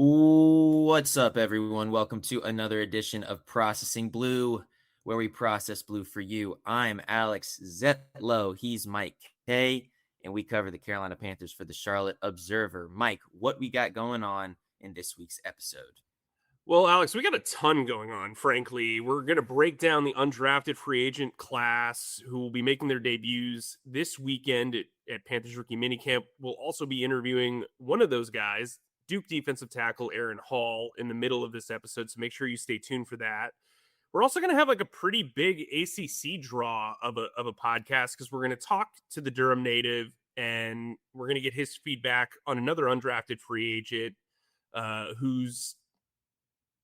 What's up, everyone? Welcome to another edition of Processing Blue, where we process blue for you. I'm Alex Zietlow. He's Mike Kaye, and we cover the Carolina Panthers for the Charlotte Observer. Mike, what we got going on in this week's episode? Well, Alex, we got a ton going on, frankly. We're going to break down the undrafted free agent class who will be making their debuts this weekend at Panthers rookie minicamp. We'll also be interviewing one of those guys, Duke defensive tackle Aaron Hall, in the middle of this episode. So make sure you stay tuned for that. We're also going to have like a pretty big ACC draw of a podcast because we're going to talk to the Durham native and we're going to get his feedback on another undrafted free agent who's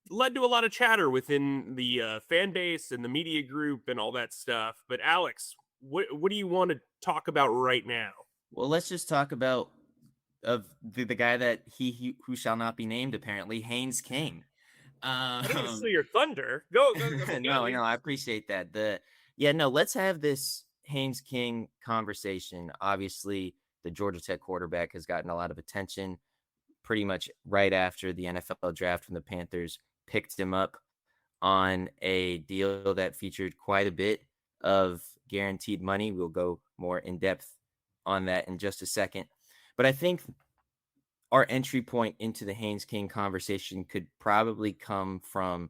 led to a lot of chatter within the fan base and the media group and all that stuff. But Alex, what do you want to talk about right now? Well, let's just talk about the guy that he who shall not be named, apparently, Haynes King. I don't want to steal Um, your thunder. Go. You got no, me. I appreciate that. Let's have this Haynes King conversation. Obviously, the Georgia Tech quarterback has gotten a lot of attention pretty much right after the NFL draft when the Panthers picked him up on a deal that featured quite a bit of guaranteed money. We'll go more in depth on that in just a second. But I think our entry point into the Haynes King conversation could probably come from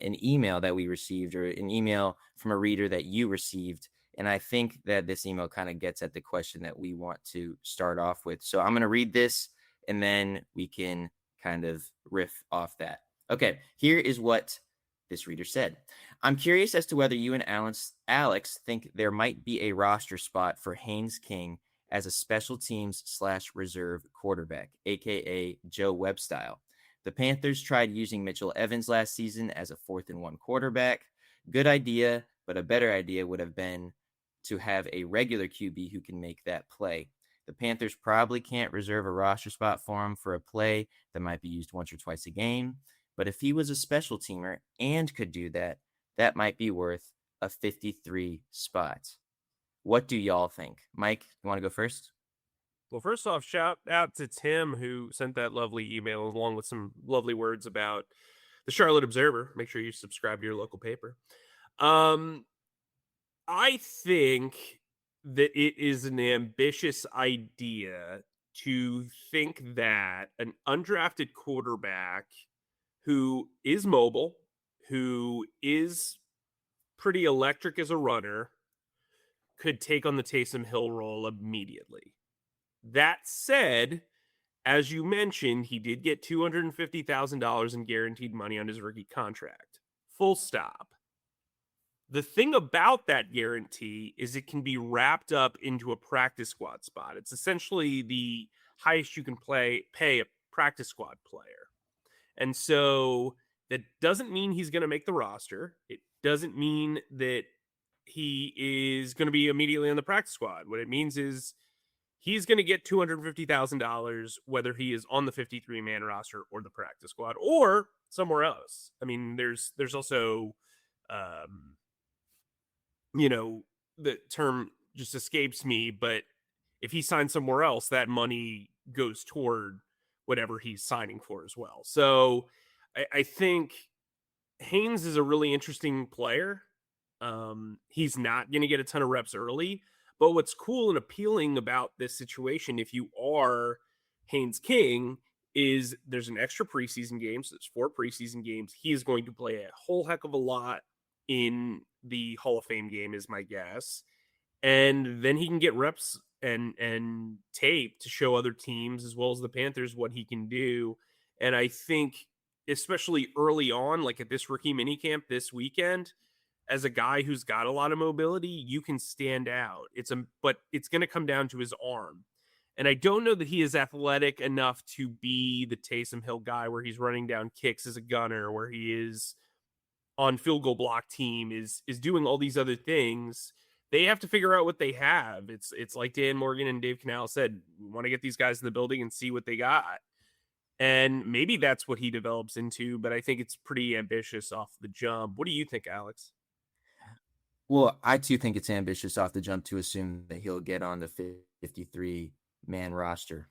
an email that we received or an email from a reader that you received. And I think that this email kind of gets at the question that we want to start off with. So I'm going to read this and then we can kind of riff off that. Okay, here is what this reader said. I'm curious as to whether you and Alex think there might be a roster spot for Haynes King as a special teams / reserve quarterback, aka Joe Webb style. The Panthers tried using Mitchell Evans last season as a 4th-and-1 quarterback. Good idea, but a better idea would have been to have a regular QB who can make that play. The Panthers probably can't reserve a roster spot for him for a play that might be used once or twice a game. But if he was a special teamer and could do that, that might be worth a 53 spot. What do y'all think? Mike, you want to go first? Well, first off, shout out to Tim who sent that lovely email along with some lovely words about the Charlotte Observer. Make sure you subscribe to your local paper. I think that it is an ambitious idea to think that an undrafted quarterback who is mobile, who is pretty electric as a runner, could take on the Taysom Hill role immediately. That said, as you mentioned, he did get $250,000 in guaranteed money on his rookie contract. Full stop. The thing about that guarantee is it can be wrapped up into a practice squad spot. It's essentially the highest you can pay a practice squad player. And so that doesn't mean he's going to make the roster. It doesn't mean that he is going to be immediately on the practice squad. What it means is he's going to get $250,000 whether he is on the 53-man roster or the practice squad or somewhere else. I mean, there's also the term just escapes me, but if he signs somewhere else, that money goes toward whatever he's signing for as well. So I think Haynes is a really interesting player. He's not going to get a ton of reps early, but what's cool and appealing about this situation, if you are Haynes King, is there's an extra preseason game. So there's 4 preseason games. He is going to play a whole heck of a lot in the Hall of Fame game, is my guess. And then he can get reps and tape to show other teams as well as the Panthers what he can do. And I think especially early on, like at this rookie minicamp this weekend, as a guy who's got a lot of mobility, you can stand out. But it's going to come down to his arm. And I don't know that he is athletic enough to be the Taysom Hill guy where he's running down kicks as a gunner, where he is on field goal block team, is doing all these other things. They have to figure out what they have. It's like Dan Morgan and Dave Canal said, we want to get these guys in the building and see what they got. And maybe that's what he develops into, but I think it's pretty ambitious off the jump. What do you think, Alex? Well, I too think it's ambitious off the jump to assume that he'll get on the 53-man roster.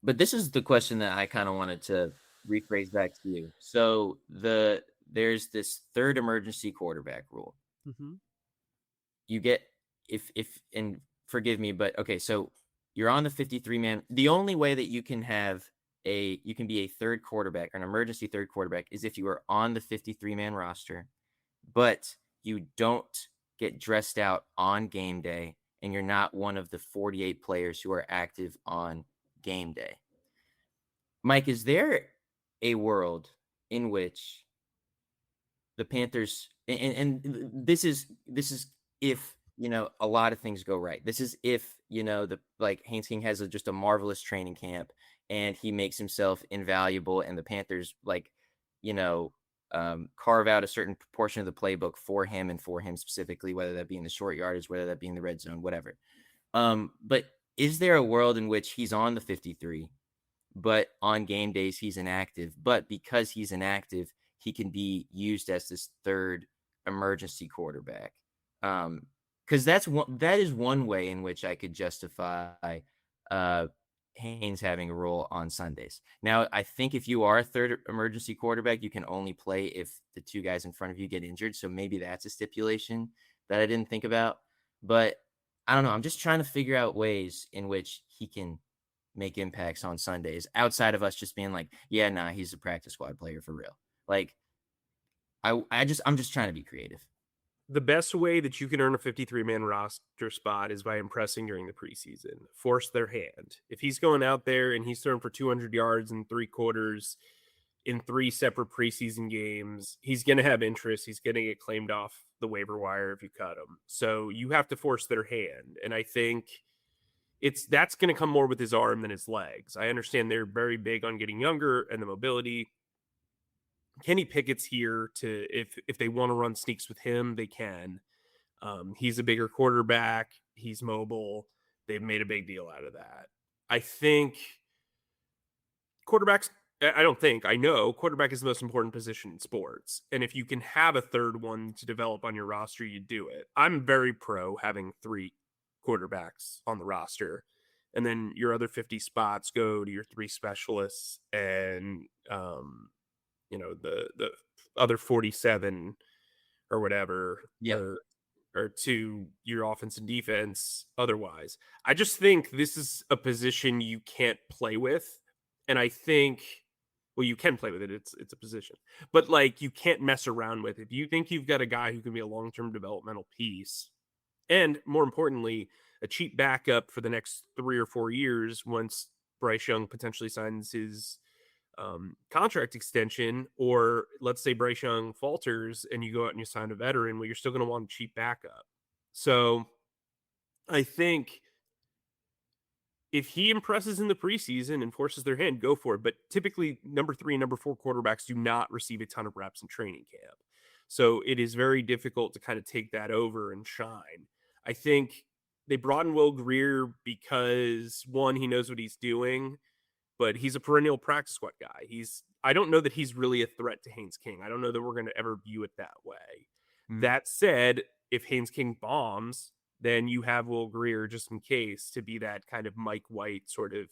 but this is the question that I kind of wanted to rephrase back to you. So there's this third emergency quarterback rule. Mm-hmm. You get if and forgive me, but okay, so you're on the 53 man. The only way that you can be a third quarterback or an emergency third quarterback is if you are on the 53 man roster, but you don't get dressed out on game day and you're not one of the 48 players who are active on game day. Mike, is there a world in which the Panthers and this is if a lot of things go right. This is if the like Haynes King has just a marvelous training camp and he makes himself invaluable and the Panthers you know carve out a certain portion of the playbook for him and for him specifically, whether that be in the short yardage, whether that be in the red zone, whatever. But is there a world in which he's on the 53 but on game days he's inactive, but because he's inactive he can be used as this third emergency quarterback? Because that is one way in which I could justify uh Haynes having a role on Sundays. Now I think if you are a third emergency quarterback you can only play if the two guys in front of you get injured, so maybe that's a stipulation that I didn't think about. But I don't know, I'm just trying to figure out ways in which he can make impacts on Sundays outside of us just being like, yeah, nah, he's a practice squad player for real. Like, I'm just trying to be creative. The best way that you can earn a 53-man roster spot is by impressing during the preseason. Force their hand. If he's going out there and he's throwing for 200 yards in 3 quarters in 3 separate preseason games, he's going to have interest. He's going to get claimed off the waiver wire if you cut him. So you have to force their hand. And I think that's going to come more with his arm than his legs. I understand they're very big on getting younger and the mobility. Kenny Pickett's here to if they want to run sneaks with him, they can. He's a bigger quarterback. He's mobile. They've made a big deal out of that. I think quarterbacks. I don't think I know quarterback is the most important position in sports, and if you can have a third one to develop on your roster, you do it. I'm very pro having 3 quarterbacks on the roster, and then your other 50 spots go to your 3 specialists and the other 47 or whatever Yep. or to your offense and defense otherwise. I just think this is a position you can't play with. And I think, well, you can play with it. It's a position, but like you can't mess around with. If you think you've got a guy who can be a long-term developmental piece, and more importantly, a cheap backup for the next 3 or 4 years once Bryce Young potentially signs his contract extension, or let's say Bryce Young falters and you go out and you sign a veteran, well, you're still going to want a cheap backup. So I think if he impresses in the preseason and forces their hand, go for it. But typically, number 3 and number 4 quarterbacks do not receive a ton of reps in training camp. So it is very difficult to kind of take that over and shine. I think they brought in Will Greer because, one, he knows what he's doing, but he's a perennial practice squad guy. I don't know that he's really a threat to Haynes King. I don't know that we're going to ever view it that way. Mm. That said, if Haynes King bombs, then you have Will Greer just in case to be that kind of Mike White sort of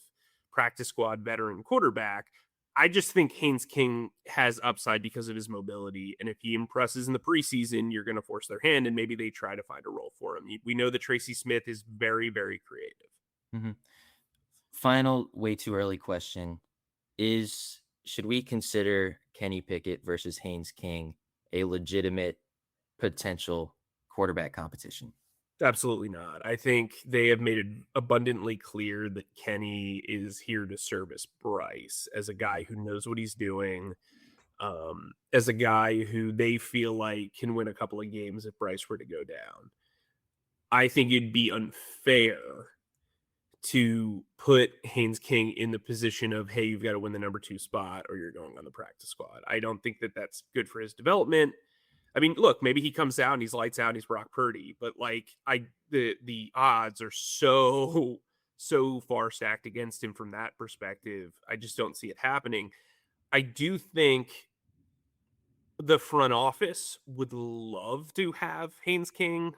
practice squad veteran quarterback. I just think Haynes King has upside because of his mobility. And if he impresses in the preseason, you're going to force their hand and maybe they try to find a role for him. We know that Tracy Smith is very, very creative. Mm-hmm. Final, way too early question is: should we consider Kenny Pickett versus Haynes King a legitimate potential quarterback competition? Absolutely not. I think they have made it abundantly clear that Kenny is here to service Bryce as a guy who knows what he's doing, as a guy who they feel like can win a couple of games if Bryce were to go down. I think it'd be unfair to put Haynes King in the position of, hey, you've got to win the number 2 spot or you're going on the practice squad. I don't think that that's good for his development. I mean, look, maybe he comes out and he's lights out and he's Brock Purdy, but like the odds are so far stacked against him from that perspective. I just don't see it happening. I do think the front office would love to have Haynes King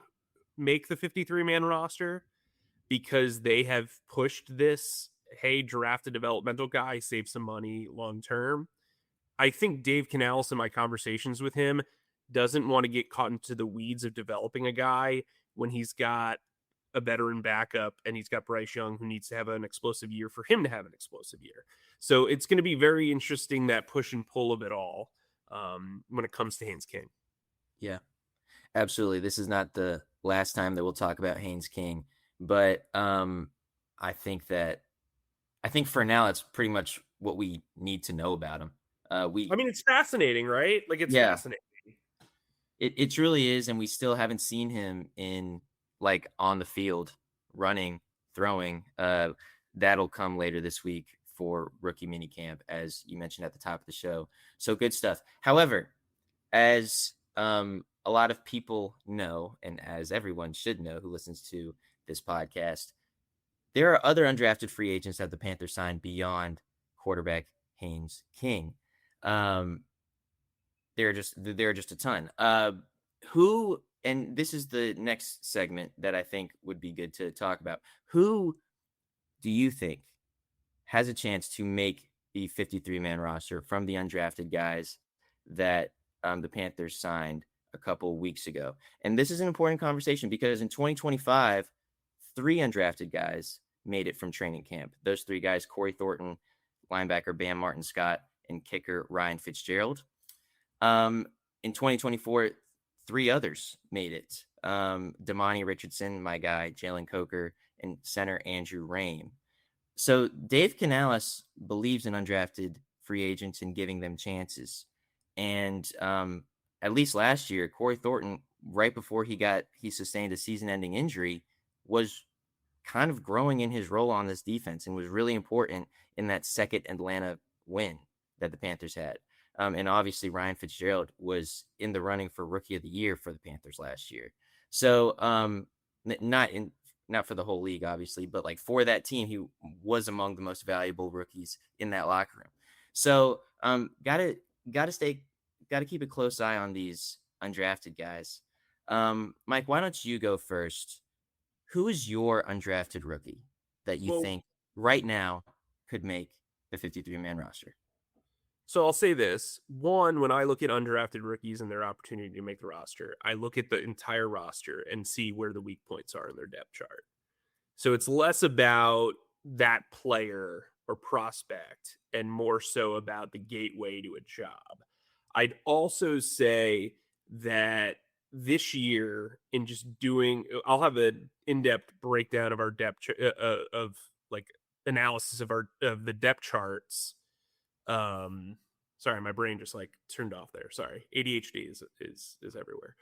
make the 53-man roster because they have pushed this hey, draft a developmental guy, save some money long term. I think Dave Canales, in my conversations with him, doesn't want to get caught into the weeds of developing a guy when he's got a veteran backup and he's got Bryce Young, who needs to have an explosive year for him to have an explosive year. So it's going to be very interesting, that push and pull of it all, when it comes to Haynes King. Yeah, absolutely. This is not the last time that we'll talk about Haynes King, but I think for now it's pretty much what we need to know about him. I mean, it's fascinating, right? Like, it's Yeah, fascinating. it truly is, and we still haven't seen him in like on the field running, throwing. That'll come later this week for rookie minicamp, as you mentioned at the top of the show. So good stuff. However, as a lot of people know, and as everyone should know who listens to this podcast, there are other undrafted free agents that the Panthers signed beyond quarterback Haynes King. Um, there are just a ton. Who, and this is the next segment that I think would be good to talk about. Who do you think has a chance to make the 53-man roster from the undrafted guys that the Panthers signed a couple weeks ago? And this is an important conversation because in 2025, 3 undrafted guys made it from training camp. Those 3 guys: Corey Thornton, linebacker Bam Martin Scott, and kicker Ryan Fitzgerald. In 2024, 3 others made it. Damani Richardson, my guy, Jalen Coker, and center Andrew Rain. So Dave Canales believes in undrafted free agents and giving them chances. And at least last year, Corey Thornton, right before he sustained a season-ending injury, was kind of growing in his role on this defense and was really important in that second Atlanta win that the Panthers had. And obviously Ryan Fitzgerald was in the running for Rookie of the Year for the Panthers last year. So not for the whole league, obviously, but like for that team, he was among the most valuable rookies in that locker room. So gotta keep a close eye on these undrafted guys. Mike, why don't you go first? Who is your undrafted rookie that you Well, think right now could make the 53-man roster? so I'll say this. One, when I look at undrafted rookies and their opportunity to make the roster, I look at the entire roster and see where the weak points are in their depth chart. So it's less about that player or prospect and more so about the gateway to a job. I'd also say that this year, in just doing, I'll have an in-depth breakdown of our depth of like analysis of the depth charts. Sorry, my brain just like turned off there. Sorry, ADHD is everywhere.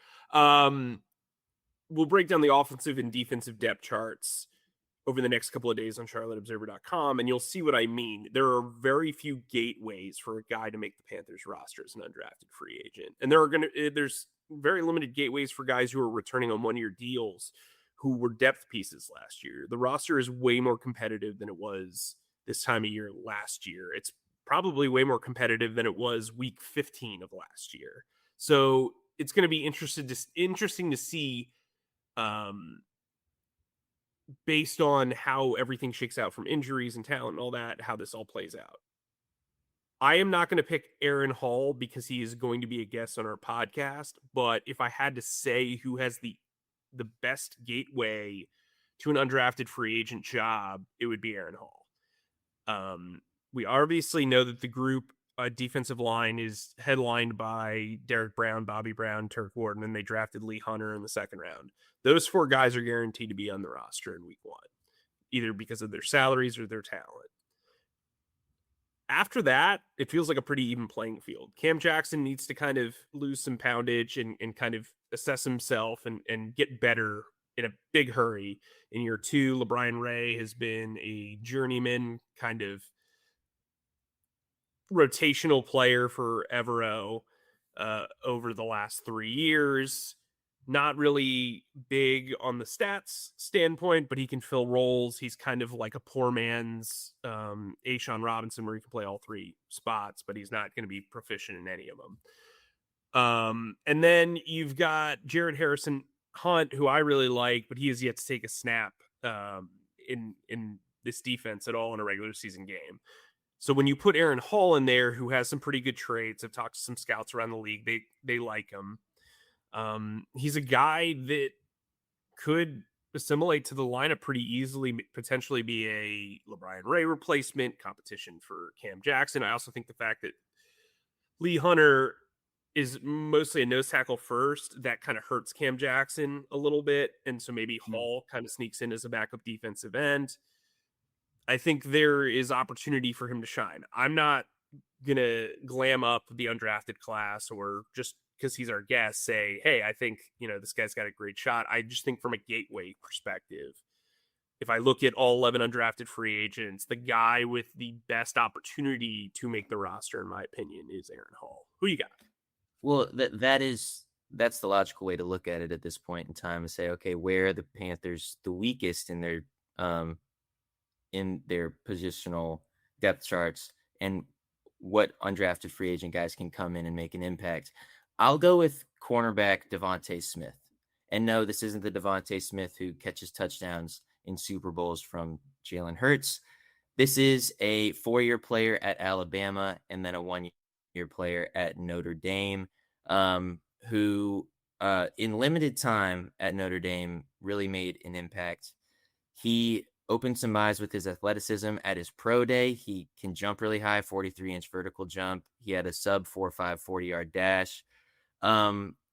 We'll break down the offensive and defensive depth charts over the next couple of days on charlotteobserver.com, and you'll see what I mean. There are very few gateways for a guy to make the Panthers roster as an undrafted free agent. And there's very limited gateways for guys who are returning on one-year deals who were depth pieces last year. The roster is way more competitive than it was this time of year last year. It's probably way more competitive than it was week 15 of last year. So it's going to be interesting to see, based on how everything shakes out from injuries and talent and all that, how this all plays out. I am not going to pick Aaron Hall because he is going to be a guest on our podcast, but if I had to say who has the best gateway to an undrafted free agent job, it would be Aaron Hall. We obviously know that the group defensive line is headlined by Derek Brown, Bobby Brown, Turk Ward, and they drafted Lee Hunter in the second round. Those 4 guys are guaranteed to be on the roster in week 1, either because of their salaries or their talent. After that, it feels like a pretty even playing field. Cam Jackson needs to kind of lose some poundage and kind of assess himself and get better in a big hurry. In year 2, LeBron Ray has been a journeyman kind of rotational player for Evero over the last 3 years. Not really big on the stats standpoint, but he can fill roles. He's kind of like a poor man's A'Shawn Robinson, where he can play all 3 spots, but he's not going to be proficient in any of them. And then you've got Jared Harrison Hunt, who I really like, but he has yet to take a snap in this defense at all in a regular season game. So when you put Aaron Hall in there, who has some pretty good traits, I've talked to some scouts around the league. They like him. He's a guy that could assimilate to the lineup pretty easily, potentially be a LeBron Ray replacement, competition for Cam Jackson. I also think the fact that Lee Hunter is mostly a nose tackle first, that kind of hurts Cam Jackson a little bit. And so maybe Mm. Hall kind of sneaks in as a backup defensive end. I think there is opportunity for him to shine. I'm not going to glam up the undrafted class or just because he's our guest say, hey, I think, this guy's got a great shot. I just think from a gateway perspective, if I look at all 11 undrafted free agents, the guy with the best opportunity to make the roster, in my opinion, is Aaron Hall. Who you got? Well, that's the logical way to look at it at this point in time and say, okay, where are the Panthers the weakest in their positional depth charts, and what undrafted free agent guys can come in and make an impact. I'll go with cornerback Devontae Smith. And no, this isn't the Devontae Smith who catches touchdowns in Super Bowls from Jalen Hurts. This is a 4-year player at Alabama and then a 1-year player at Notre Dame, who in limited time at Notre Dame really made an impact. He opened some eyes with his athleticism at his pro day. He can jump really high, 43-inch vertical jump. He had a sub 4.5 40-yard dash.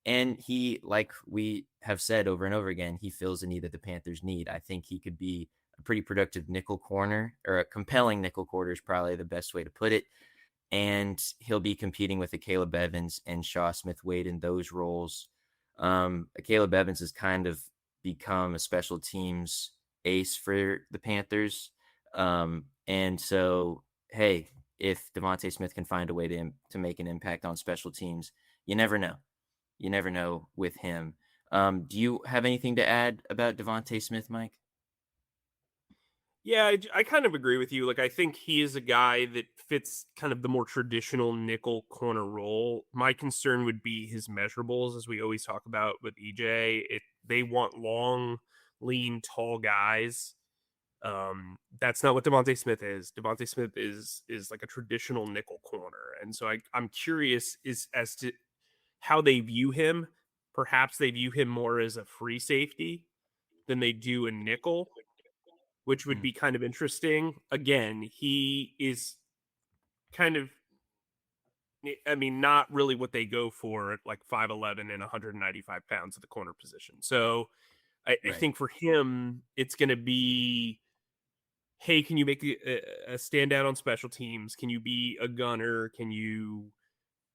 And he, like we have said over and over again, he fills a need that the Panthers need. I think he could be a pretty productive nickel corner, or a compelling nickel corner is probably the best way to put it. And he'll be competing with a Caleb Evans and Shaw Smith-Wade in those roles. Caleb Evans has kind of become a special teams ace for the Panthers. And so, hey, if Devontae Smith can find a way to make an impact on special teams, you never know. You never know with him. Do you have anything to add about Devontae Smith, Mike? Yeah, I kind of agree with you. Like, I think he is a guy that fits kind of the more traditional nickel corner role. My concern would be his measurables, as we always talk about with EJ. They want long, lean, tall guys. That's not what Devontae Smith is. Devontae Smith is like a traditional nickel corner, and so I'm curious as to how they view him. Perhaps they view him more as a free safety than they do a nickel, which would Mm, be kind of interesting. Again, he is kind of, I mean, not really what they go for at like 5'11 and 195 pounds at the corner position. So I right. think for him, it's going to be, hey, can you make a standout on special teams? Can you be a gunner? Can you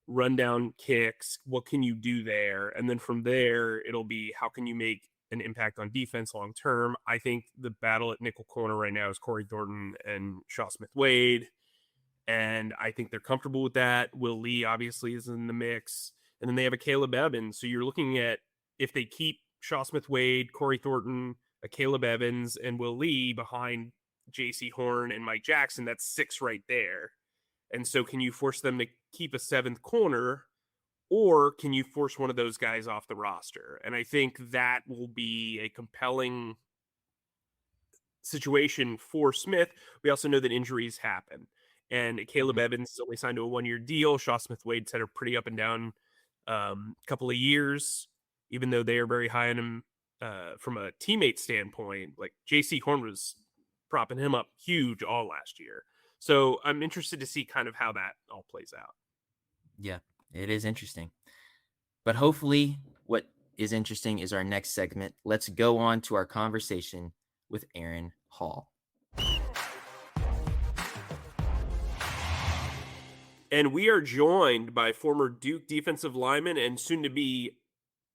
run down kicks? What can you do there? And then from there, it'll be how can you make an impact on defense long term? I think the battle at nickel corner right now is Corey Thornton and Shaw Smith Wade. And I think they're comfortable with that. Will Lee obviously is in the mix. And then they have a Caleb Evans. So you're looking at if they keep Shaw Smith Wade, Corey Thornton, a Caleb Evans, and Will Lee behind JC Horn and Mike Jackson, that's 6 right there. And so can you force them to keep a 7th corner, or can you force one of those guys off the roster? And I think that will be a compelling situation for Smith. We also know that injuries happen. And Caleb Mhm. Evans is only signed to a 1-year deal. Shaw Smith Wade had a pretty up and down couple of years, even though they are very high on him from a teammate standpoint. Like JC Horn was propping him up huge all last year. So I'm interested to see kind of how that all plays out. Yeah, it is interesting. But hopefully, what is interesting is our next segment. Let's go on to our conversation with Aaron Hall. And we are joined by former Duke defensive lineman and soon to be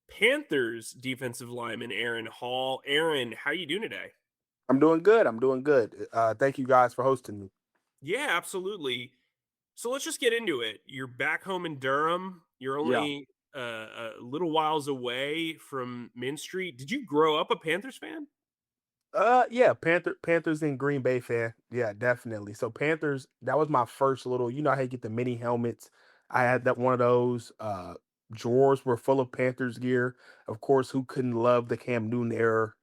Panthers defensive lineman Aaron Hall. Aaron, how you doing today? I'm doing good. I'm doing good. Thank you guys for hosting me. Yeah, absolutely. So let's just get into it. You're back home in Durham. You're Yeah. only a little whiles away from Min Street. Did you grow up a Panthers fan? Yeah, Panthers and Green Bay fan. Yeah, definitely. So Panthers, that was my first little, you know how you get the mini helmets. I had that one of those. Drawers were full of Panthers gear. Of course, who couldn't love the Cam Newton era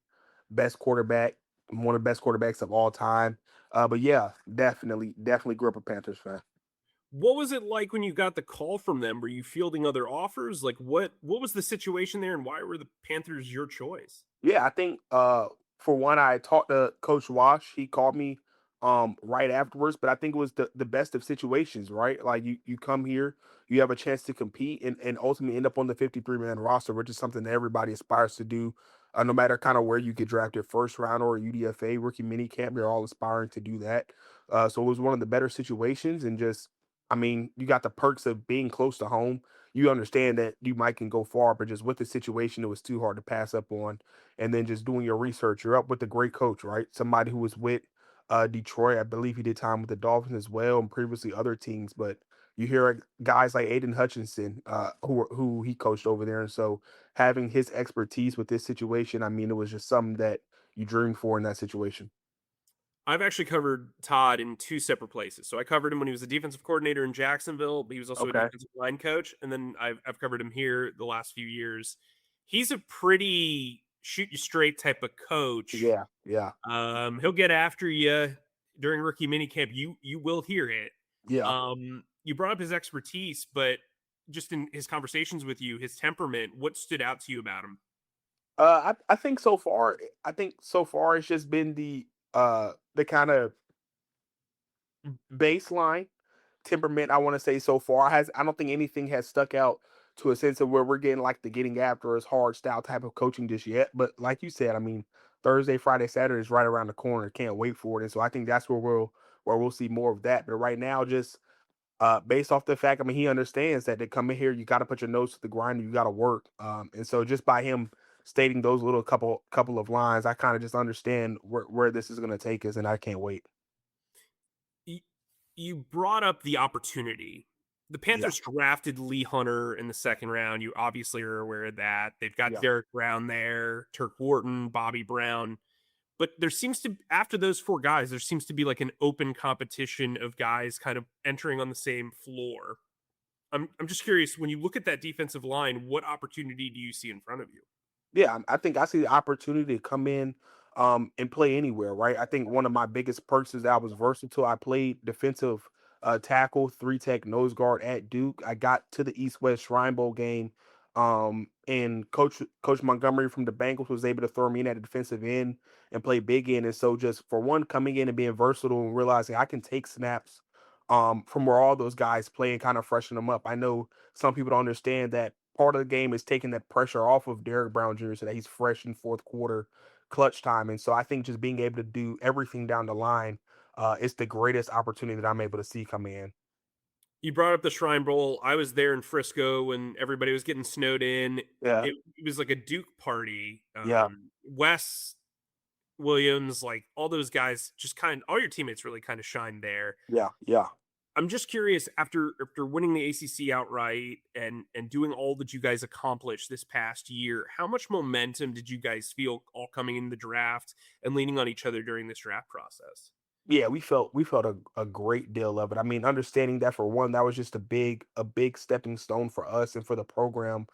best quarterback? one of the best quarterbacks of all time. But yeah, definitely grew up a Panthers fan. What was it like when you got the call from them? Were you fielding other offers? Like what was the situation there and why were the Panthers your choice? Yeah, I think for one, I talked to Coach Wash. He called me right afterwards, but I think it was the best of situations, right? Like you come here, you have a chance to compete and ultimately end up on the 53-man roster, which is something that everybody aspires to do. No matter kind of where you get drafted, first round or UDFA rookie mini camp, they're all aspiring to do that. So it was one of the better situations, and just, I mean, you got the perks of being close to home. You understand that you might can go far, but just with the situation, it was too hard to pass up on. And then just doing your research, you're up with a great coach, right? Somebody who was with Detroit. I believe he did time with the Dolphins as well, and previously other teams. But you hear guys like Aiden Hutchinson, who he coached over there, and so having his expertise with this situation, I mean, it was just something that you dreamed for in that situation. I've actually covered Todd in two separate places. So I covered him when he was a defensive coordinator in Jacksonville, but he was also a Okay. defensive line coach. And then I've covered him here the last few years. He's a pretty shoot you straight type of coach. Yeah. Yeah. He'll get after you during rookie minicamp. You will hear it. Yeah. You brought up his expertise, but just in his conversations with you, his temperament, what stood out to you about him? I think so far, it's just been the kind of baseline temperament, I want to say so far. I don't think anything has stuck out to a sense of where we're getting like the getting after us hard style type of coaching just yet. But like you said, I mean, Thursday, Friday, Saturday is right around the corner. Can't wait for it. And so I think that's where we'll see more of that. But right now, just based off the fact, I mean, he understands that to come in here, you got to put your nose to the grind, you got to work. And so just by him stating those little couple of lines, I kind of just understand where this is going to take us, and I can't wait. Y- You brought up the opportunity. The Yeah, Panthers drafted Lee Hunter in the second round. You obviously are aware of that. They've got yeah. Derek Brown there, Turk Wharton, Bobby Brown. But there seems to, after those four guys, there seems to be like an open competition of guys kind of entering on the same floor. I'm just curious, when you look at that defensive line, what opportunity do you see in front of you? Yeah, I think I see the opportunity to come in and play anywhere, right? I think one of my biggest perks is that I was versatile. I played defensive tackle, three tech nose guard at Duke. I got to the East West Shrine Bowl game, and Coach Montgomery from the Bengals was able to throw me in at the defensive end and play big end. And so, just for one, coming in and being versatile and realizing I can take snaps from where all those guys play and kind of freshen them up. I know some people don't understand that part of the game is taking that pressure off of Derek Brown Jr. so that he's fresh in fourth quarter clutch time. And so I think just being able to do everything down the line is the greatest opportunity that I'm able to see come in. You brought up the Shrine Bowl. I was there in Frisco when everybody was getting snowed in. Yeah, It was like a Duke party. yeah, Wes Williams, like all those guys, just kind all your teammates really kind of shined there. yeah, yeah. I'm just curious after winning the ACC outright and doing all that you guys accomplished this past year, how much momentum did you guys feel all coming in the draft and leaning on each other during this draft process? Yeah, we felt a great deal of it. I mean, understanding that for one, that was just a big stepping stone for us and for the program.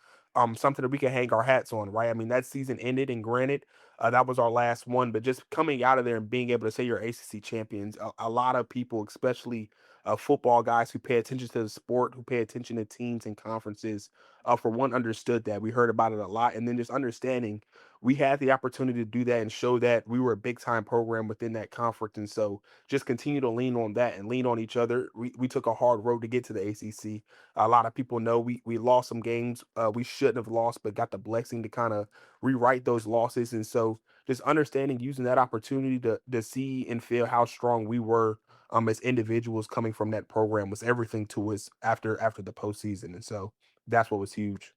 Something that we can hang our hats on, right? I mean, that season ended, and granted, that was our last one. But just coming out of there and being able to say you're ACC champions, a lot of people, especially football guys who pay attention to the sport, who pay attention to teams and conferences, for one, understood that. We heard about it a lot, and then just understanding we had the opportunity to do that and show that we were a big time program within that conference. And so just continue to lean on that and lean on each other. We took a hard road to get to the ACC. A lot of people know we lost some games we shouldn't have lost, but got the blessing to kind of rewrite those losses. And so just understanding using that opportunity to see and feel how strong we were as individuals coming from that program was everything to us after the postseason. And so that's what was huge.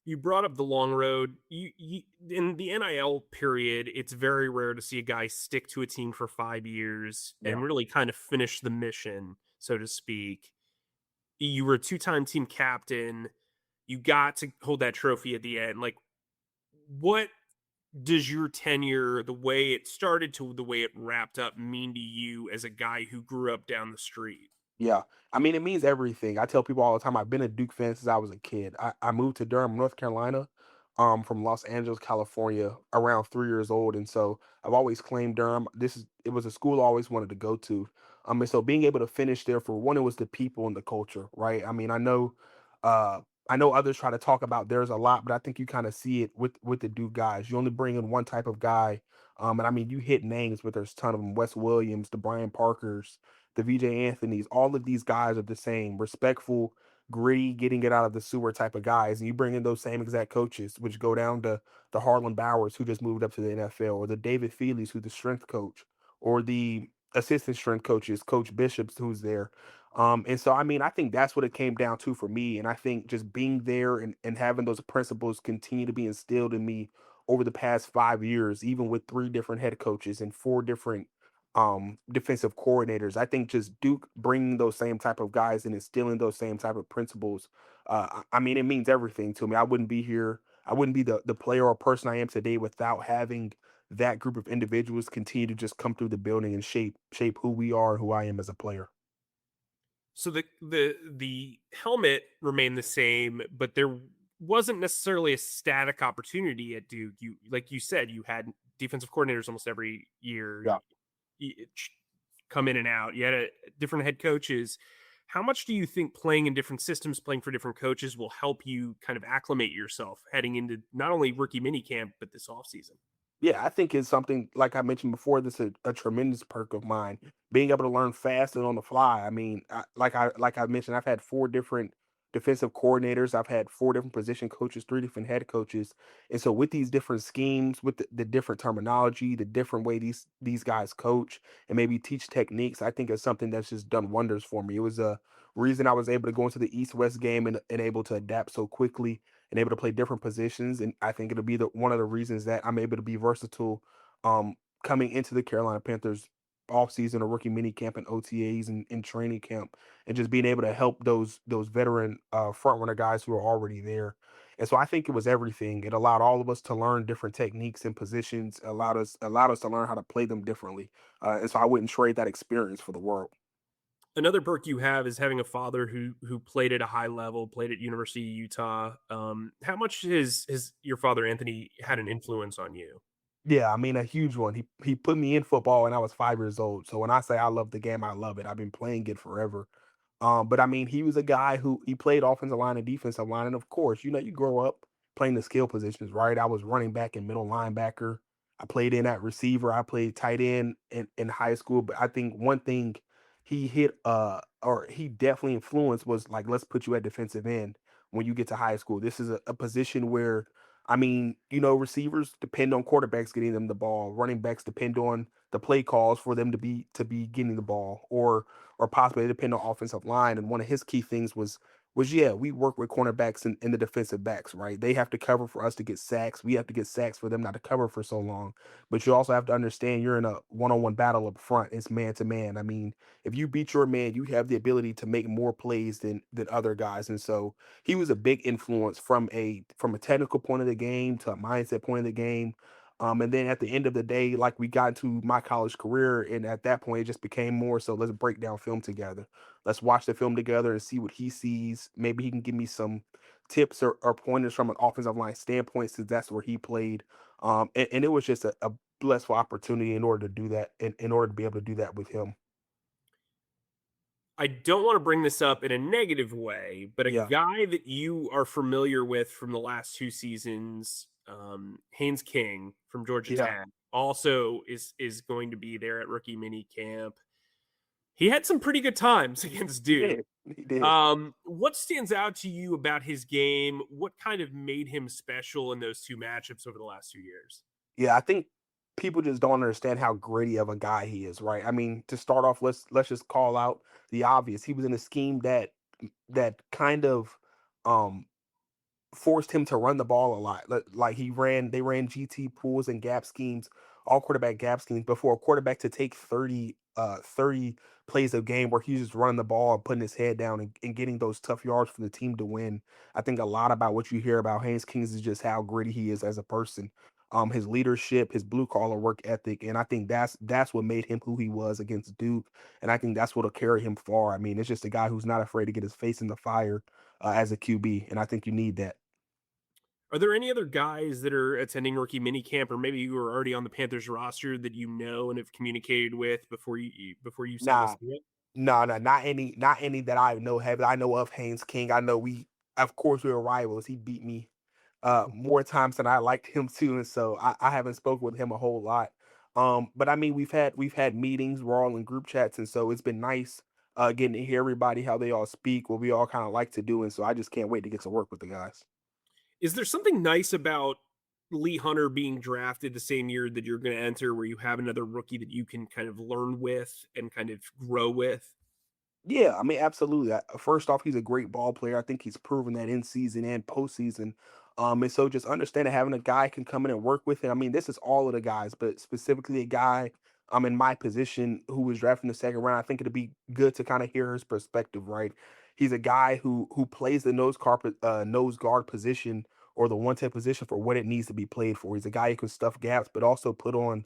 You brought up the long road. You in the NIL period, it's very rare to see a guy stick to a team for 5 years Yeah. and really kind of finish the mission, so to speak. You were a two-time team captain. You got to hold that trophy at the end. Like, what does your tenure, the way it started to the way it wrapped up, mean to you as a guy who grew up down the street? Yeah. I mean, it means everything. I tell people all the time, I've been a Duke fan since I was a kid. I moved to Durham, North Carolina, from Los Angeles, California, around 3 years old, and so I've always claimed Durham. It was a school I always wanted to go to, and so being able to finish there, for one, it was the people and the culture, right? I mean, uh, I know others try to talk about theirs a lot, but I think you kind of see it with the Duke guys. You only bring in one type of guy, and I mean, you hit names, but there's a ton of them: Wes Williams, the Brian Parkers, the VJ Anthony's. All of these guys are the same, respectful, gritty, getting it out of the sewer type of guys. And you bring in those same exact coaches, which go down to the Harlan Bowers, who just moved up to the NFL, or the David Feelys, who's the strength coach, or the assistant strength coaches, Coach Bishops, who's there. And so, I mean, I think that's what it came down to for me. And I think just being there and having those principles continue to be instilled in me over the past 5 years, even with three different head coaches and four different defensive coordinators. I think just Duke bringing those same type of guys and instilling those same type of principles. I mean, it means everything to me. I wouldn't be here. I wouldn't be the player or person I am today without having that group of individuals continue to just come through the building and shape who we are and who I am as a player. So the helmet remained the same, but there wasn't necessarily a static opportunity at Duke. You like you said, you had defensive coordinators almost every year Yeah. come in and out. You had different head coaches. How much do you think playing in different systems, playing for different coaches, will help you kind of acclimate yourself heading into not only rookie minicamp but this offseason? Yeah, I think it's something like I mentioned before. This is a tremendous perk of mine, being able to learn fast and on the fly. I mean, like I mentioned, I've had four different defensive coordinators. I've had four different position coaches, three different head coaches, and so with these different schemes, with the different terminology, the different way these guys coach and maybe teach techniques, I think it's something that's just done wonders for me. It was a reason I was able to go into the East West game and able to adapt so quickly and able to play different positions. And I think it'll be one of the reasons that I'm able to be versatile coming into the Carolina Panthers off season or rookie mini camp and OTAs and training camp, and just being able to help those veteran front runner guys who are already there. And so I think it was everything. It allowed all of us to learn different techniques and positions, allowed us to learn how to play them differently. And so I wouldn't trade that experience for the world. Another perk you have is having a father who played at a high level, played at University of Utah. How much has your father Anthony had an influence on you? Yeah, I mean, a huge one. He put me in football when I was 5 years old. So when I say I love the game, I love it. I've been playing it forever. But I mean, he was a guy who he played offensive line and defensive line, and of course, you grow up playing the skill positions, right? I was running back and middle linebacker. I played in at receiver. I played tight end in high school. But I think one thing he hit, or he definitely influenced was like, let's put you at defensive end when you get to high school. This is a position where, I mean, receivers depend on quarterbacks getting them the ball. Running backs depend on the play calls for them to be getting the ball, or possibly depend on offensive line. And one of his key things was yeah, we work with cornerbacks and the defensive backs, right? They have to cover for us to get sacks. We have to get sacks for them not to cover for so long. But you also have to understand you're in a one-on-one battle up front. It's man to man. I mean, if you beat your man, you have the ability to make more plays than other guys. And so he was a big influence from a technical point of the game to a mindset point of the game. And then at the end of the day, like we got into my college career, and at that point, it just became more so let's break down film together. Let's watch the film together and see what he sees. Maybe he can give me some tips or pointers from an offensive line standpoint, since that's where he played. And it was just a blissful opportunity in order to do that, in order to be able to do that with him. I don't want to bring this up in a negative way, but a Yeah, guy that you are familiar with from the last two seasons, Haynes King from Georgia yeah, Tech, also is going to be there at rookie mini camp. He had some pretty good times against he Duke. did. He did. What stands out to you about his game? What kind of made him special in those two matchups over the last 2 years? Yeah, I think people just don't understand how gritty of a guy he is, right? I mean, to start off, let's just call out the obvious. He was in a scheme that kind of um forced him to run the ball a lot. Like they ran GT pools and gap schemes, all quarterback gap schemes, but for a quarterback to take 30 plays a game where he's just running the ball and putting his head down and getting those tough yards for the team to win. I think a lot about what you hear about Haynes Kings is just how gritty he is as a person. His leadership, his blue collar work ethic, and I think that's what made him who he was against Duke, and I think that's what'll carry him far. I mean, it's just a guy who's not afraid to get his face in the fire as a QB, and I think you need that. Are there any other guys that are attending rookie minicamp, or maybe you were already on the Panthers roster that you know and have communicated with before you signed this Nah, deal? no, not any that I know have. I know of Haynes King. I know of course, we were rivals. He beat me more times than I liked him to, and so I haven't spoken with him a whole lot. But I mean, we've had meetings. We're all in group chats, and so it's been nice getting to hear everybody how they all speak, what we all kind of like to do, and so I just can't wait to get to work with the guys. Is there something nice about Lee Hunter being drafted the same year that you're going to enter, where you have another rookie that you can kind of learn with and kind of grow with? Yeah, I mean, absolutely. First off, he's a great ball player. I think he's proven that in season and postseason. And so just understanding having a guy can come in and work with it. I mean, this is all of the guys, but specifically a guy in my position who was drafted in the second round. I think it'd be good to kind of hear his perspective, right? He's a guy who plays the nose guard position or the one tech position for what it needs to be played for. He's a guy who can stuff gaps, but also put on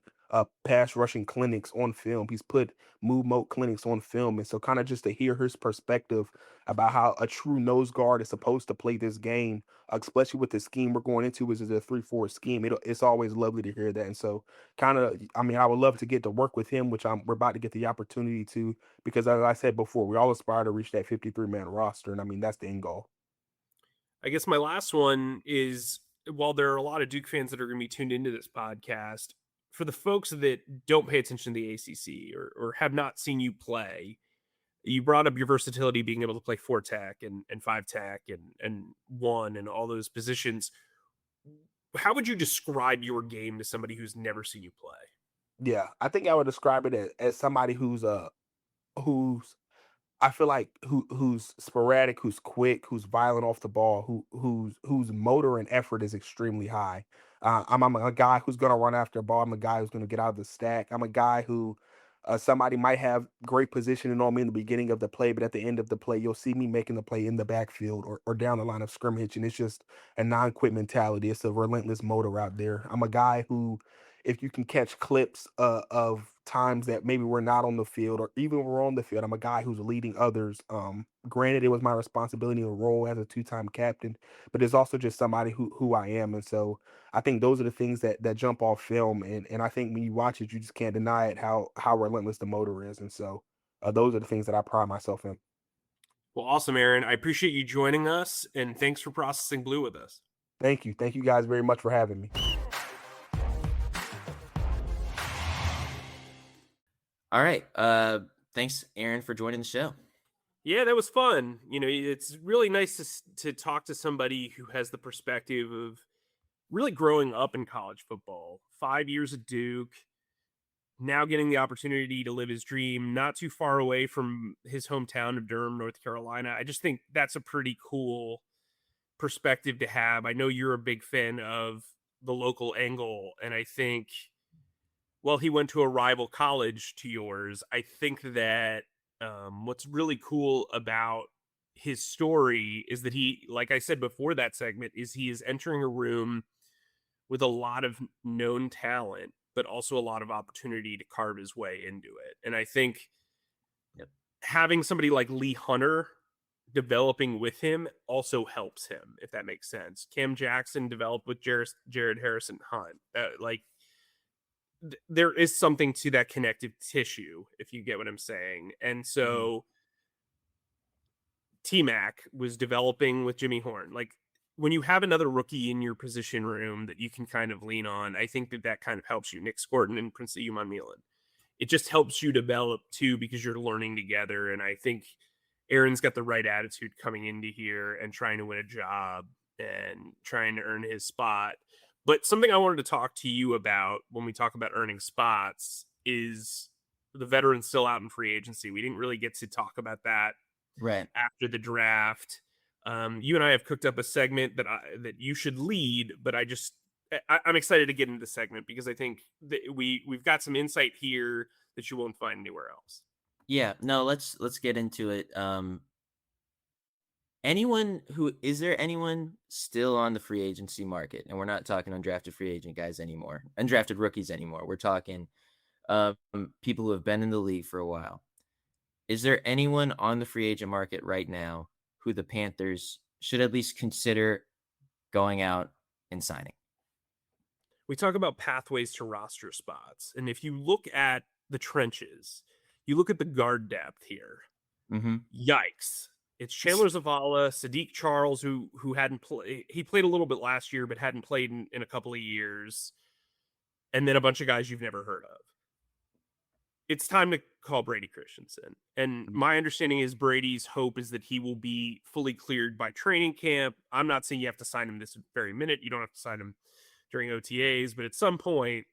pass rushing clinics on film. He's put move mode clinics on film. And so kind of just to hear his perspective about how a true nose guard is supposed to play this game, especially with the scheme we're going into, which is a 3-4 scheme. It's always lovely to hear that. And so kind of, I mean, I would love to get to work with him, which we're about to get the opportunity to, because as I said before, we all aspire to reach that 53-man roster. And I mean, that's the end goal. I guess my last one is, while there are a lot of Duke fans that are going to be tuned into this podcast, for the folks that don't pay attention to the ACC or have not seen you play, you brought up your versatility, being able to play 4 tech and 5 tech and one and all those positions. How would you describe your game to somebody who's never seen you play? Yeah, I think I would describe it as somebody who's I feel like who's sporadic, who's quick, who's violent off the ball, whose motor and effort is extremely high. I'm a guy who's gonna run after a ball. I'm a guy who's gonna get out of the stack. I'm a guy who somebody might have great positioning on me in the beginning of the play, but at the end of the play, you'll see me making the play in the backfield or down the line of scrimmage, and it's just a non-quit mentality. It's a relentless motor out there. I'm a guy who, if you can catch clips of times that maybe we're not on the field or even we're on the field, I'm a guy who's leading others. Granted, it was my responsibility and role as a two-time captain, but it's also just somebody who I am. And so I think those are the things that jump off film. And I think when you watch it, you just can't deny it how relentless the motor is. And so those are the things that I pride myself in. Well, awesome, Aaron. I appreciate you joining us, and thanks for processing blue with us. Thank you. Thank you guys very much for having me. All right. Thanks, Aaron, for joining the show. Yeah, that was fun. You know, it's really nice to talk to somebody who has the perspective of really growing up in college football. 5 years at Duke, now getting the opportunity to live his dream not too far away from his hometown of Durham, North Carolina. I just think that's a pretty cool perspective to have. I know you're a big fan of the local angle, and I think, well, he went to a rival college to yours. I think that what's really cool about his story is that he, like I said before that segment, is he is entering a room with a lot of known talent, but also a lot of opportunity to carve his way into it. And I think Yep. having somebody like Lee Hunter developing with him also helps him, if that makes sense. Cam Jackson developed with Jared Harrison Hunt. There is something to that connective tissue, if you get what I'm saying. And so T-Mac was developing with Jimmy Horn. Like, when you have another rookie in your position room that you can kind of lean on, I think that kind of helps you. Nick Scorton and Prince Iman Milan. It just helps you develop too, because you're learning together. And I think Aaron's got the right attitude coming into here and trying to win a job and trying to earn his spot. But something I wanted to talk to you about when we talk about earning spots is the veterans still out in free agency. We didn't really get to talk about that Right. after the draft. You and I have cooked up a segment that you should lead, but I'm excited to get into the segment because I think that we've got some insight here that you won't find anywhere else. Yeah. No, let's get into it. Is there anyone still on the free agency market? And we're not talking undrafted free agent guys anymore, undrafted rookies anymore. We're talking people who have been in the league for a while. Is there anyone on the free agent market right now who the Panthers should at least consider going out in signing. We talk about pathways to roster spots. And if you look at the trenches, you look at the guard depth here. Mm-hmm. Yikes. It's Chandler Zavala, Sadiq Charles, who hadn't played. He played a little bit last year, but hadn't played in a couple of years. And then a bunch of guys you've never heard of. It's time to call Brady Christensen. And my understanding is Brady's hope is that he will be fully cleared by training camp. I'm not saying you have to sign him this very minute. You don't have to sign him during OTAs, but at some point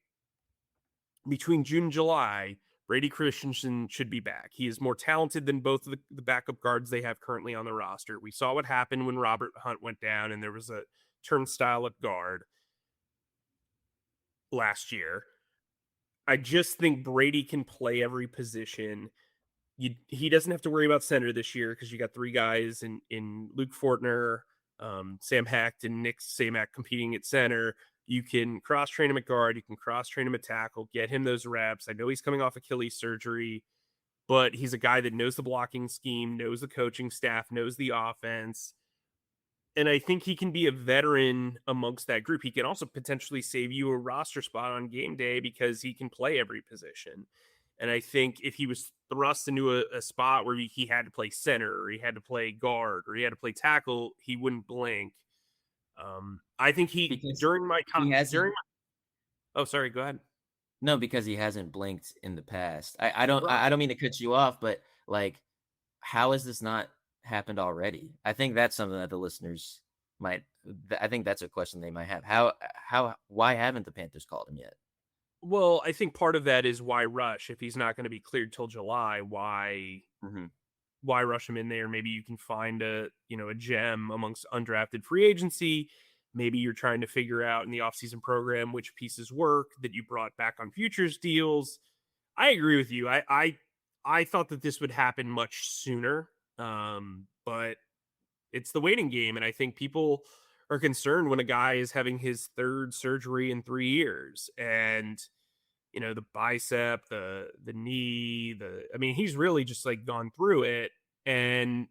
between June and July, Brady Christensen should be back. He is more talented than both of the backup guards they have currently on the roster. We saw what happened when Robert Hunt went down and there was a turnstile at guard last year. I just think Brady can play every position. He doesn't have to worry about center this year because you got three guys in Luke Fortner, Sam Hecht, and Nick Samak competing at center. You can cross-train him at guard. You can cross-train him at tackle, get him those reps. I know he's coming off Achilles surgery, but he's a guy that knows the blocking scheme, knows the coaching staff, knows the offense. And I think he can be a veteran amongst that group. He can also potentially save you a roster spot on game day because he can play every position. And I think if he was thrust into a spot where he had to play center or he had to play guard or he had to play tackle, he wouldn't blink. I think oh, sorry, go ahead. No, because he hasn't blinked in the past. I don't Right. I don't mean to cut you off, but like, how has this not happened already? I think that's something that the listeners might. I think that's a question they might have. Why haven't the Panthers called him yet? Well, I think part of that is why rush if he's not going to be cleared till July. Why rush him in there? Maybe you can find a gem amongst undrafted free agency. Maybe you're trying to figure out in the offseason program which pieces work that you brought back on futures deals. I agree with you. I thought that this would happen much sooner, but it's the waiting game, and I think people are concerned when a guy is having his third surgery in 3 years, and the bicep, the knee, he's really just like gone through it, and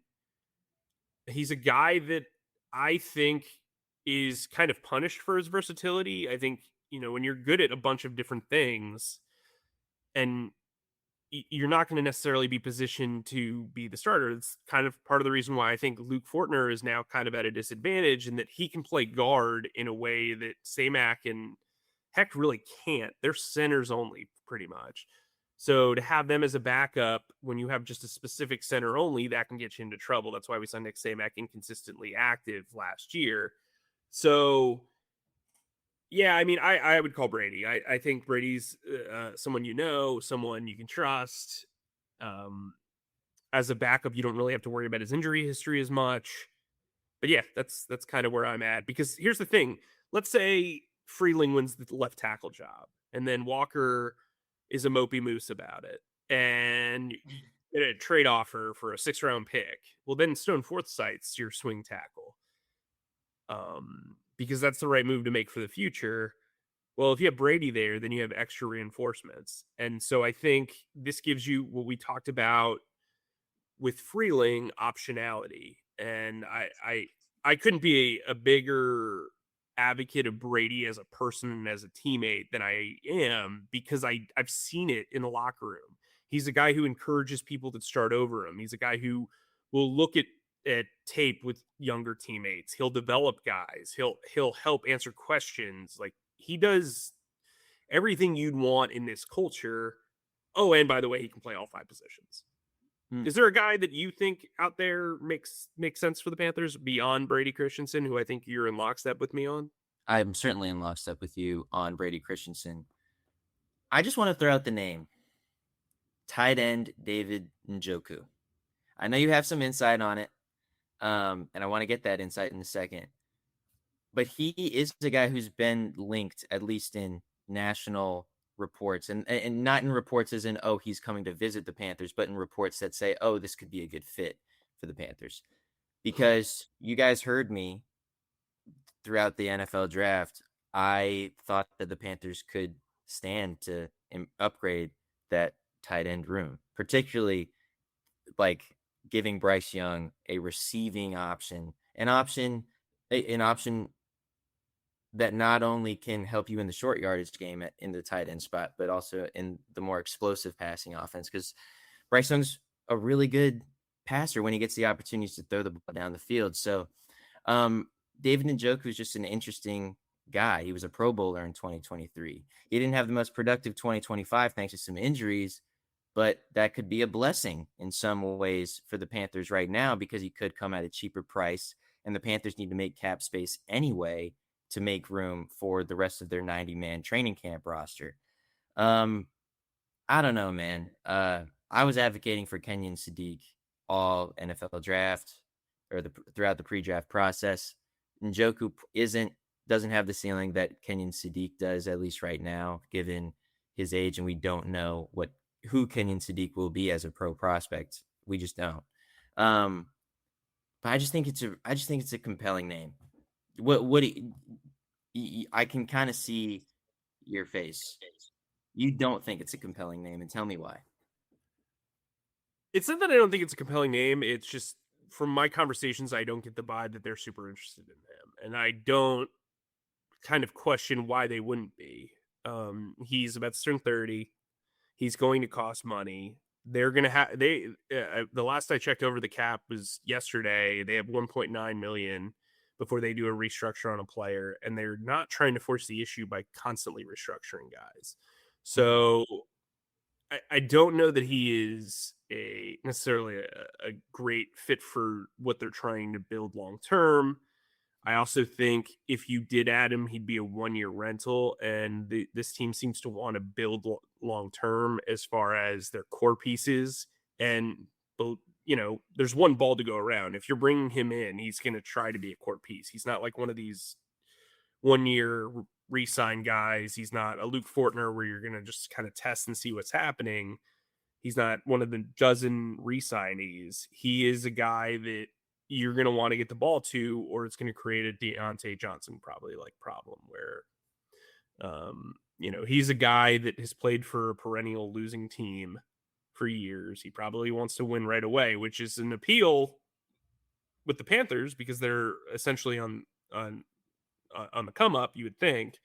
he's a guy that I think is kind of punished for his versatility. I think, when you're good at a bunch of different things and you're not going to necessarily be positioned to be the starter. It's kind of part of the reason why I think Luke Fortner is now kind of at a disadvantage and that he can play guard in a way that Samak and Heck really can't. They're centers only pretty much. So to have them as a backup when you have just a specific center only, that can get you into trouble. That's why we saw Nick Samak inconsistently active last year. So yeah, I would call Brady. I think Brady's someone someone you can trust. As a backup, you don't really have to worry about his injury history as much. But yeah, that's kind of where I'm at. Because here's the thing. Let's say Freeling wins the left tackle job, and then Walker is a mopey moose about it. And get a trade offer for a 6th-round pick. Well, then Stone Forsythe's your swing tackle. Because that's the right move to make for the future. Well, if you have Brady there, then you have extra reinforcements. And so I think this gives you what we talked about with Freeling, optionality. And I couldn't be a bigger advocate of Brady as a person and as a teammate than I am, because I've seen it in the locker room. He's a guy who encourages people to start over him. He's a guy who will look at tape with younger teammates. He'll develop guys. He'll help answer questions. Like, he does everything you'd want in this culture. Oh, and by the way, he can play all 5 positions. Is there a guy that you think out there makes sense for the Panthers beyond Brady Christensen, who I think you're in lockstep with me on? I'm certainly in lockstep with you on Brady Christensen. I just want to throw out the name. Tight end David Njoku. I know you have some insight on it. And I want to get that insight in a second. But he is the guy who's been linked, at least in national reports, and not in reports as in, oh, he's coming to visit the Panthers, but in reports that say, oh, this could be a good fit for the Panthers. Because you guys heard me throughout the NFL draft, I thought that the Panthers could stand to upgrade that tight end room, particularly like giving Bryce Young a receiving option, an option that not only can help you in the short yardage game in the tight end spot, but also in the more explosive passing offense. Because Bryce Young's a really good passer when he gets the opportunities to throw the ball down the field. So David Njoku is just an interesting guy. He was a Pro Bowler in 2023. He didn't have the most productive 2025 thanks to some injuries, but that could be a blessing in some ways for the Panthers right now because he could come at a cheaper price, and the Panthers need to make cap space anyway to make room for the rest of their 90-man training camp roster. I don't know, man. I was advocating for Kenyon Sadiq all NFL draft or throughout the pre-draft process. Njoku doesn't have the ceiling that Kenyon Sadiq does, at least right now, given his age, and we don't know who Kenyon Sadiq will be as a pro prospect. We just don't. But I just think it's a compelling name. I can kind of see your face. You don't think it's a compelling name, and tell me why. It's not that I don't think it's a compelling name. It's just from my conversations, I don't get the vibe that they're super interested in him, and I don't kind of question why they wouldn't be. He's about to turn 30. He's going to cost money. They're going to have the last I checked over the cap was yesterday. They have 1.9 million before they do a restructure on a player, and they're not trying to force the issue by constantly restructuring guys. So I don't know that he is necessarily a great fit for what they're trying to build long term. I also think if you did add him, he'd be a 1-year rental, and this team seems to want to build long term as far as their core pieces. And there's one ball to go around. If you're bringing him in, he's going to try to be a core piece. He's not like one of these 1-year re-sign guys. He's not a Luke Fortner where you're going to just kind of test and see what's happening. He's not one of the dozen re-signees. He is a guy that you're going to want to get the ball to, or it's going to create a Deontay Johnson probably like problem where, he's a guy that has played for a perennial losing team for years. He probably wants to win right away, which is an appeal with the Panthers because they're essentially on the come up, you would think.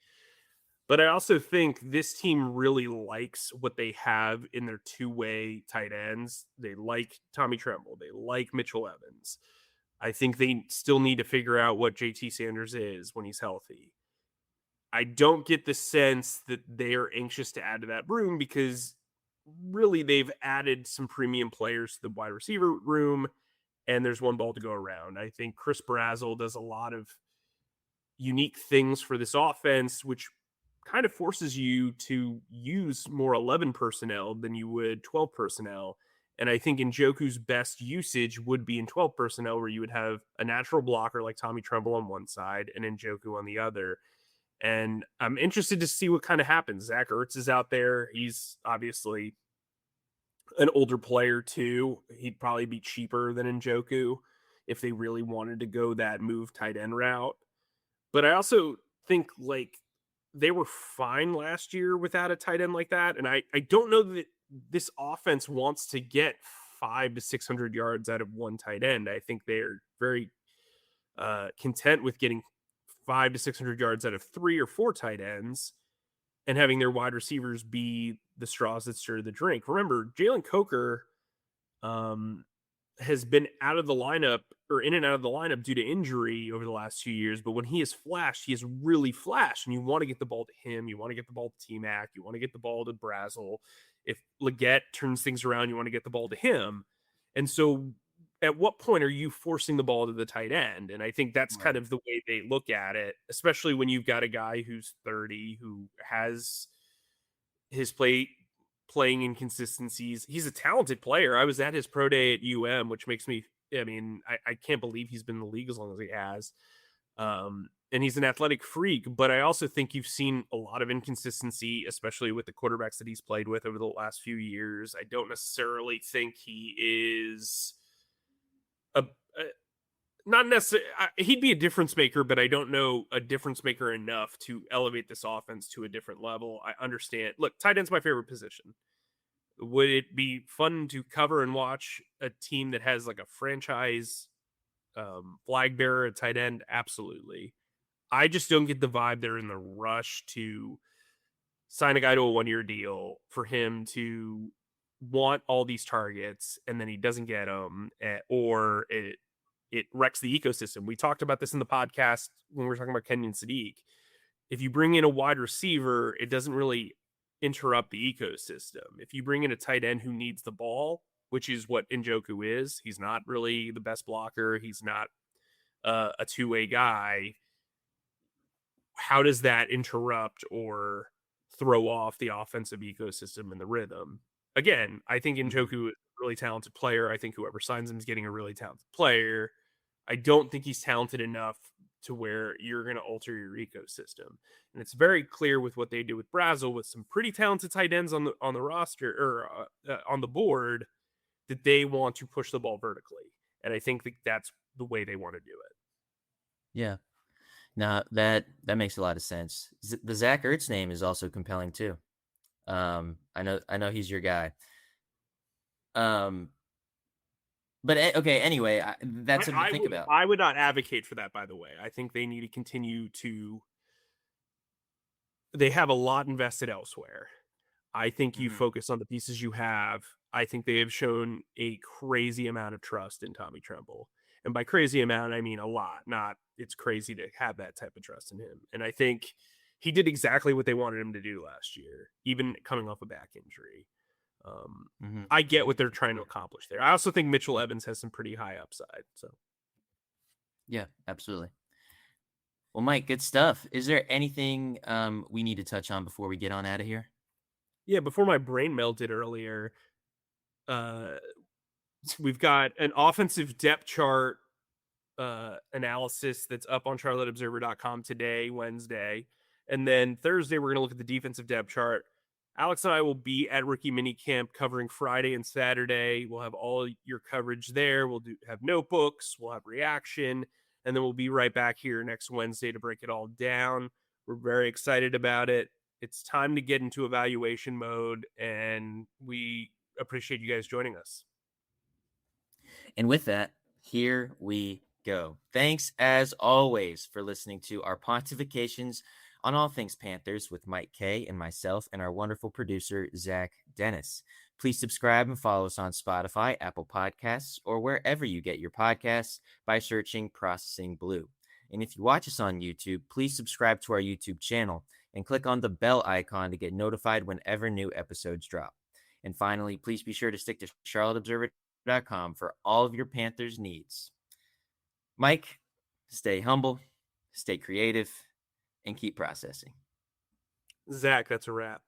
But I also think this team really likes what they have in their two-way tight ends. They like Tommy Tremble. They like Mitchell Evans. I think they still need to figure out what JT Sanders is when he's healthy. I don't get the sense that they are anxious to add to that room because really they've added some premium players to the wide receiver room, and there's one ball to go around. I think Chris Brazzell does a lot of unique things for this offense, which kind of forces you to use more 11 personnel than you would 12 personnel. And I think Njoku's best usage would be in 12 personnel, where you would have a natural blocker like Tommy Tremble on one side and Njoku on the other. And I'm interested to see what kind of happens. Zach Ertz is out there. He's obviously an older player too. He'd probably be cheaper than Njoku if they really wanted to go that move tight end route. But I also think like they were fine last year without a tight end like that. And I don't know that this offense wants to get 500 to 600 yards out of one tight end. I think they're very content with getting 500 to 600 yards out of 3 or 4 tight ends and having their wide receivers be the straws that stir the drink. Remember, Jalen Coker has been out of the lineup or in and out of the lineup due to injury over the last 2 years. But when he has flashed, he has really flashed. And you want to get the ball to him. You want to get the ball to T-Mac. You want to get the ball to Brazzell. If Leggett turns things around, you want to get the ball to him. And so at what point are you forcing the ball to the tight end? And I think that's kind of the way they look at it, especially when you've got a guy who's 30, who has his playing inconsistencies. He's a talented player. I was at his pro day at which makes me, I can't believe he's been in the league as long as he has. And he's an athletic freak, but I also think you've seen a lot of inconsistency, especially with the quarterbacks that he's played with over the last few years. I don't necessarily think he is not necessarily, he'd be a difference maker, but I don't know a difference maker enough to elevate this offense to a different level. I understand. Look, tight end's my favorite position. Would it be fun to cover and watch a team that has like a franchise flag bearer at tight end? Absolutely. I just don't get the vibe they're in the rush to sign a guy to a 1-year deal for him to want all these targets and then he doesn't get them, or it wrecks the ecosystem. We talked about this in the podcast when we were talking about Kenyon Sadiq. If you bring in a wide receiver, it doesn't really interrupt the ecosystem. If you bring in a tight end who needs the ball, which is what Njoku is, he's not really the best blocker. He's not a two-way guy. How does that interrupt or throw off the offensive ecosystem and the rhythm? Again, I think Njoku is a really talented player. I think whoever signs him is getting a really talented player. I don't think he's talented enough to where you're going to alter your ecosystem. And it's very clear with what they do with Brazel, with some pretty talented tight ends on the roster or on the board, that they want to push the ball vertically. And I think that's the way they want to do it. Yeah. Now that makes a lot of sense. The Zach Ertz name is also compelling too. I know he's your guy. But okay, anyway, that's something to think about. I would not advocate for that, by the way. I think they need to continue to. They have a lot invested elsewhere. I think you focus on the pieces you have. I think they have shown a crazy amount of trust in Tommy Tremble. And by crazy amount, I mean a lot. Not it's crazy to have that type of trust in him. And I think he did exactly what they wanted him to do last year, even coming off a back injury. I get what they're trying to accomplish there. I also think Mitchell Evans has some pretty high upside. So, yeah, absolutely. Well, Mike, good stuff. Is there anything we need to touch on before we get on out of here? Yeah, before my brain melted earlier, we've got an offensive depth chart analysis that's up on charlotteobserver.com today, Wednesday. And then Thursday, we're going to look at the defensive depth chart. Alex and I will be at rookie minicamp covering Friday and Saturday. We'll have all your coverage there. We'll have notebooks. We'll have reaction. And then we'll be right back here next Wednesday to break it all down. We're very excited about it. It's time to get into evaluation mode, and we appreciate you guys joining us. And with that, here we go. Thanks, as always, for listening to our pontifications on all things Panthers with Mike Kaye and myself and our wonderful producer, Zach Dennis. Please subscribe and follow us on Spotify, Apple Podcasts, or wherever you get your podcasts by searching Processing Blue. And if you watch us on YouTube, please subscribe to our YouTube channel and click on the bell icon to get notified whenever new episodes drop. And finally, please be sure to stick to charlotteobserver.com for all of your Panthers needs. Mike, stay humble, stay creative, and keep processing. Zach, that's a wrap.